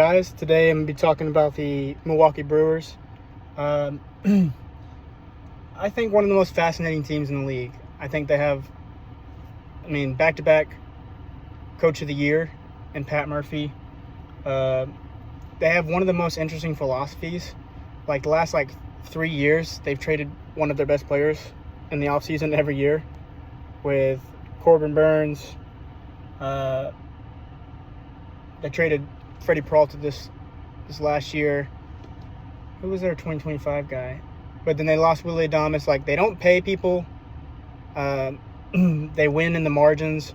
Guys, today I'm going to be talking about the Milwaukee Brewers. Um, I think one of the most fascinating teams in the league. I think they have, back-to-back Coach of the Year and Pat Murphy. They have one of the most interesting philosophies. Like the last 3 years, they've traded one of their best players in the offseason every year with Corbin Burns. They traded Freddie Peralta this last year. Who was their 2025 guy? But then they lost Willie Adames. They don't pay people. They win in the margins.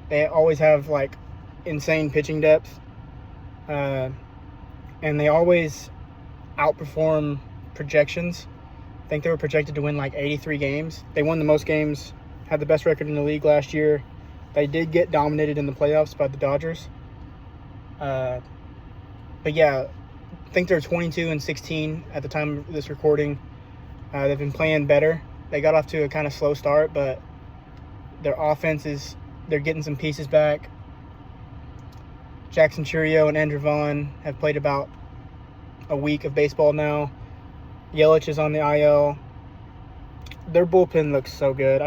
They always have insane pitching depth. And they always outperform projections. I think they were projected to win 83 games. They won the most games, had the best record in the league last year. They did get dominated in the playoffs by the Dodgers. But yeah, I think they're 22-16 at the time of this recording. They've been playing better. They got off to a kind of slow start, but their offense they're getting some pieces back. Jackson Churio and Andrew Vaughn have played about a week of baseball now. Yelich is on the IL. Their bullpen looks so good.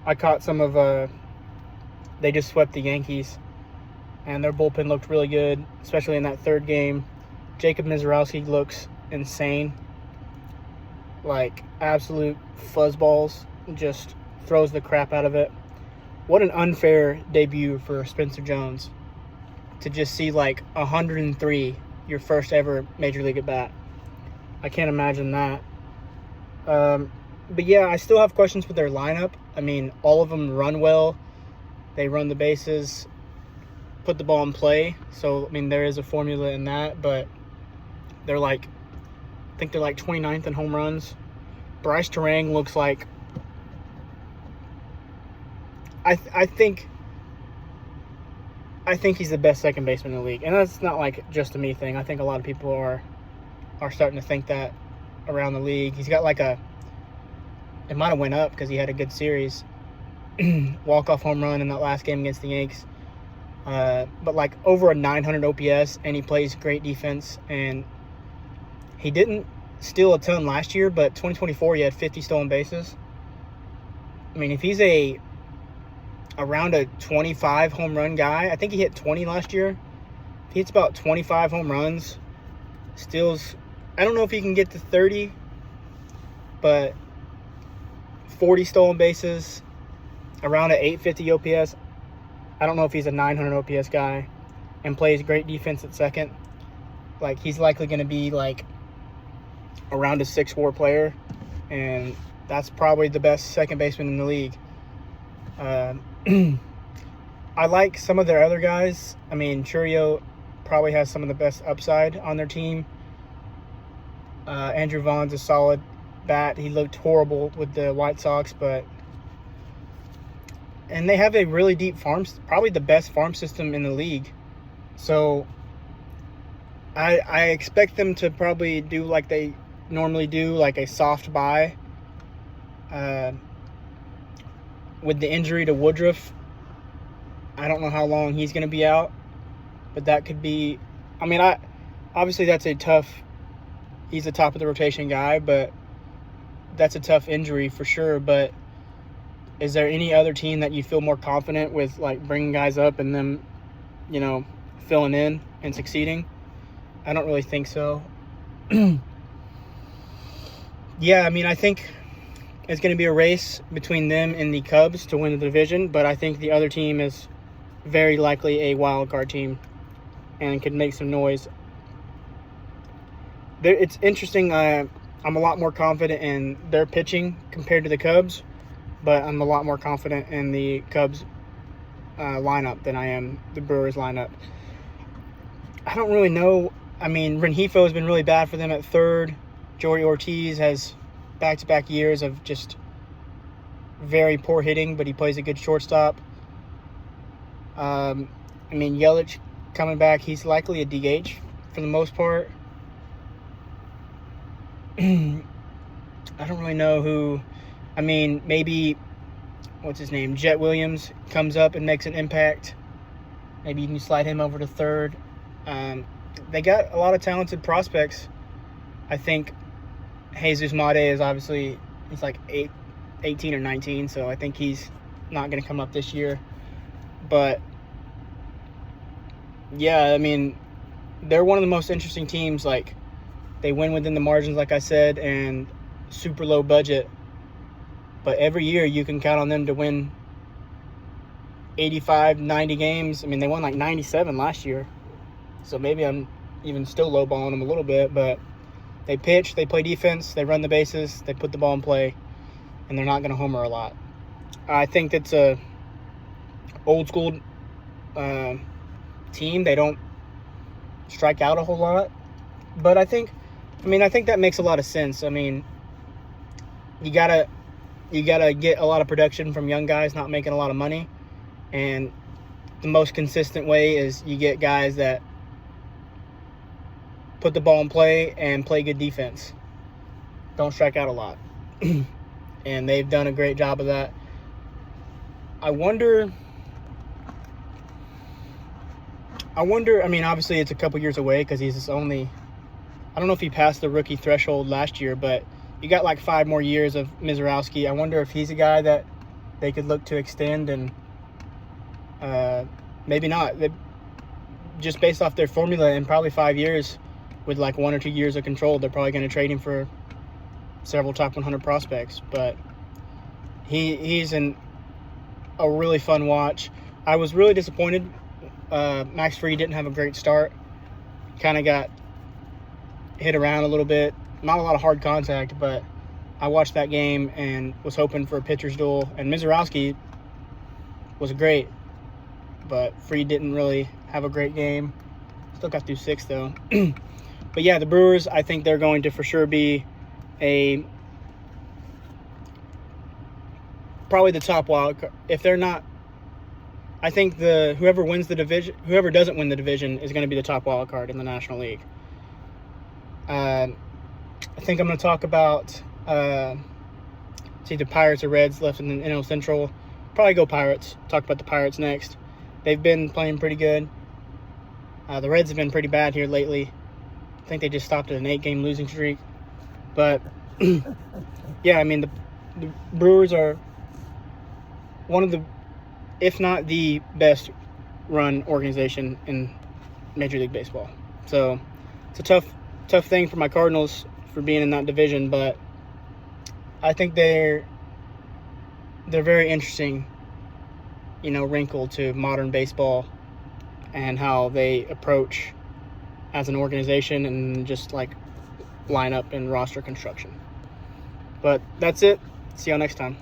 I caught some of they just swept the Yankees, and their bullpen looked really good, especially in that third game. Jacob Mizorowski looks insane. Absolute fuzzballs. Just throws the crap out of it. What an unfair debut for Spencer Jones to just see 103, your first ever Major League at bat. I can't imagine that. But yeah, I still have questions with their lineup. All of them run well. They run the bases, put the ball in play. So, there is a formula in that, but they're I think they're 29th in home runs. Bryce Terang looks like, I think he's the best second baseman in the league. And that's not just a me thing. I think a lot of people are starting to think that around the league. He's got it might have went up because he had a good series. Walk-off home run in that last game against the Yankees. But over a 900 OPS, and he plays great defense. And he didn't steal a ton last year, but 2024 he had 50 stolen bases. If he's around a 25 home run guy, I think he hit 20 last year. If he hits about 25 home runs, steals, I don't know if he can get to 30, but 40 stolen bases, around an 850 OPS. I don't know if he's a 900 OPS guy, and plays great defense at second. He's likely going to be around a 6'4" player, and that's probably the best second baseman in the league. I like some of their other guys. Churio probably has some of the best upside on their team. Andrew Vaughn's a solid bat. He looked horrible with the White Sox, and they have a really deep probably the best farm system in the league. So I expect them to probably do like they normally do, a soft buy. With the injury to Woodruff, I don't know how long he's going to be out, but that could be, obviously he's the top of the rotation guy, but that's a tough injury for sure. But is there any other team that you feel more confident with, bringing guys up and them, filling in and succeeding? I don't really think so. Yeah, I think it's going to be a race between them and the Cubs to win the division, but I think the other team is very likely a wild card team and could make some noise. It's interesting. I'm a lot more confident in their pitching compared to the Cubs, but I'm a lot more confident in the Cubs lineup than I am the Brewers lineup. I don't really know. Rengifo has been really bad for them at third. Jory Ortiz has back-to-back years of just very poor hitting, but he plays a good shortstop. Yelich coming back, he's likely a DH for the most part. I don't really know who. Maybe, what's his name? Jet Williams comes up and makes an impact. Maybe you can slide him over to third. they got a lot of talented prospects. I think Jesus Mate is obviously, he's like 18 or 19, so I think he's not going to come up this year. But, yeah, I mean, they're one of the most interesting teams. Like, they win within the margins, like I said, and super low budget. But every year you can count on them to win 85, 90 games. I mean, they won like 97 last year. So maybe I'm even still lowballing them a little bit. But they pitch, they play defense, they run the bases, they put the ball in play, and they're not going to homer a lot. I think that's a old school team. They don't strike out a whole lot. But I think that makes a lot of sense. I mean, you gotta get a lot of production from young guys not making a lot of money, and the most consistent way is you get guys that put the ball in play and play good defense, don't strike out a lot. And they've done a great job of that. I wonder, I mean, obviously it's a couple years away because he's only, I don't know if he passed the rookie threshold last year, but you got like 5 more years of Mizorowski. I wonder if he's a guy that they could look to extend, and maybe not. Just based off their formula, in probably 5 years, with like 1 or 2 years of control, they're probably going to trade him for several top 100 prospects. But he's a really fun watch. I was really disappointed. Max Fried didn't have a great start. Kind of got hit around a little bit. Not a lot of hard contact, but I watched that game and was hoping for a pitcher's duel. And Mizorowski was great, but Fried didn't really have a great game. Still got through 6, though. But, yeah, the Brewers, I think they're going to for sure be probably the top wild card. If they're not, I think whoever doesn't win the division is going to be the top wild card in the National League. I think I'm going to talk about it's either Pirates or Reds left in the NL Central. Probably go Pirates. Talk about the Pirates next. They've been playing pretty good. The Reds have been pretty bad here lately. I think they just stopped at an 8-game losing streak. But, yeah, I mean, the Brewers are one of the, if not the best run organization in Major League Baseball. So it's a tough thing for my Cardinals for being in that division, but I think they're very interesting, wrinkle to modern baseball and how they approach as an organization and just like line up in roster construction. But that's it. See y'all next time.